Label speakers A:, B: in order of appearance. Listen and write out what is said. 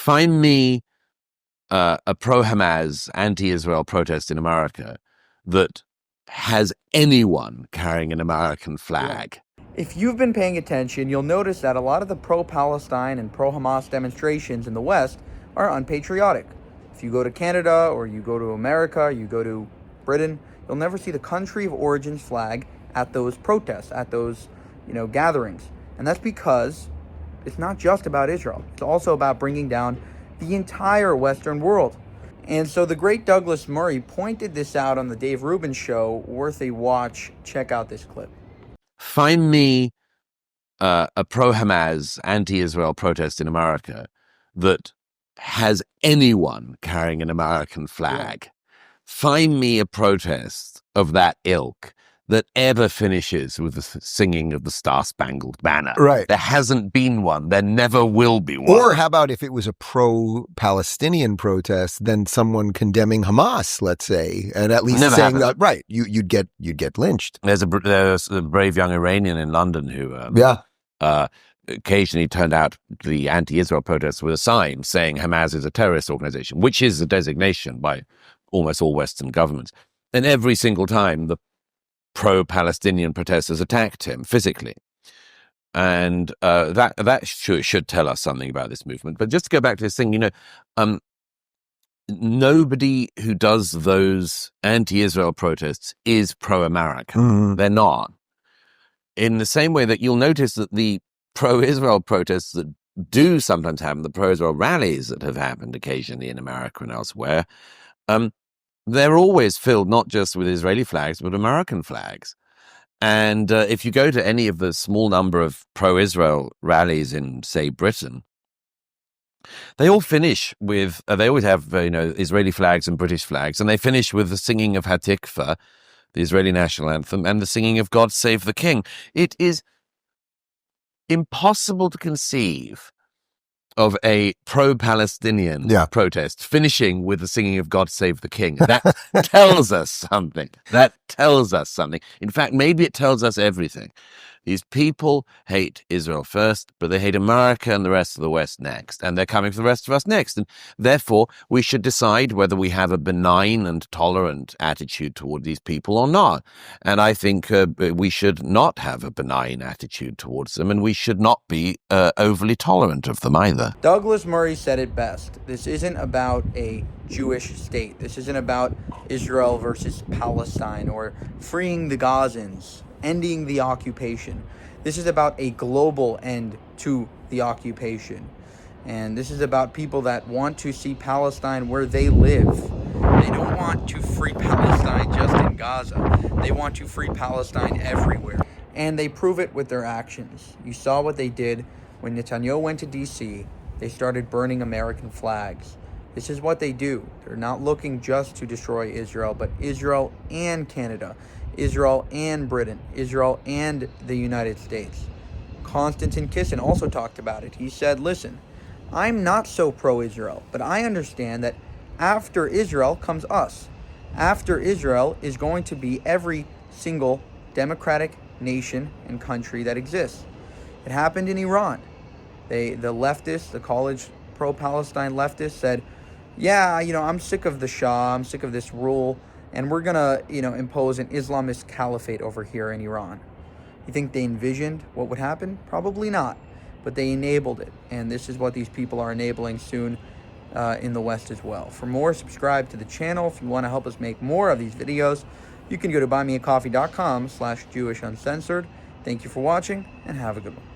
A: Find me a pro-Hamas, anti-Israel protest in America that has anyone carrying an American flag.
B: If you've been paying attention, you'll notice that a lot of the pro-Palestine and pro-Hamas demonstrations in the West are unpatriotic. If you go to Canada, or you go to America, you go to Britain, you'll never see the country of origins flag at those protests, at those, gatherings. And that's because it's not just about Israel. It's also about bringing down the entire Western world. And so the great Douglas Murray pointed this out on the Dave Rubin Show. Worth a watch. Check out this clip.
A: Find me a pro-Hamas, anti-Israel protest in America that has anyone carrying an American flag. Find me a protest of that ilk that ever finishes with the singing of the Star-Spangled Banner.
C: Right.
A: There hasn't been one. There never will be one.
C: Or how about if it was a pro-Palestinian protest, then someone condemning Hamas, let's say, and at least saying that, right, you'd get lynched.
A: There's a brave young Iranian in London who occasionally turned out the anti-Israel protests with a sign saying Hamas is a terrorist organization, which is a designation by almost all Western governments. And every single time the pro-Palestinian protesters attacked him physically. And that should tell us something about this movement. But just to go back to this thing, nobody who does those anti-Israel protests is pro-American.
C: Mm-hmm.
A: They're not. In the same way that you'll notice that the pro-Israel protests that do sometimes happen, the pro-Israel rallies that have happened occasionally in America and elsewhere, they're always filled not just with Israeli flags, but American flags. And if you go to any of the small number of pro-Israel rallies in, say, Britain, they all finish with, they always have, Israeli flags and British flags, and they finish with the singing of Hatikva, the Israeli national anthem, and the singing of God Save the King. It is impossible to conceive of a pro-Palestinian protest finishing with the singing of God Save the King. That tells us something. That tells us something. In fact, maybe it tells us everything. These people hate Israel first, but they hate America and the rest of the West next. And they're coming for the rest of us next. And therefore, we should decide whether we have a benign and tolerant attitude toward these people or not. And I think we should not have a benign attitude towards them, and we should not be overly tolerant of them either.
B: Douglas Murray said it best. This isn't about a Jewish state. This isn't about Israel versus Palestine or freeing the Gazans, ending the occupation. This is about a global end to the occupation. And this is about people that want to see Palestine where they live. They don't want to free Palestine just in Gaza. They want to free Palestine everywhere. And they prove it with their actions. You saw what they did when Netanyahu went to D.C. They started burning American flags. This is what they do. They're not looking just to destroy Israel, but Israel and Canada, Israel and Britain, Israel and the United States. Konstantin Kisin also talked about it. He said, listen, I'm not so pro-Israel, but I understand that after Israel comes us. After Israel is going to be every single democratic nation and country that exists. It happened in Iran. The leftists, the college pro-Palestine leftists said, yeah, I'm sick of the Shah, I'm sick of this rule, and we're going to, impose an Islamist caliphate over here in Iran. You think they envisioned what would happen? Probably not, but they enabled it, and this is what these people are enabling soon in the West as well. For more, subscribe to the channel. If you want to help us make more of these videos, you can go to buymeacoffee.com/JewishUncensored. Thank you for watching, and have a good one.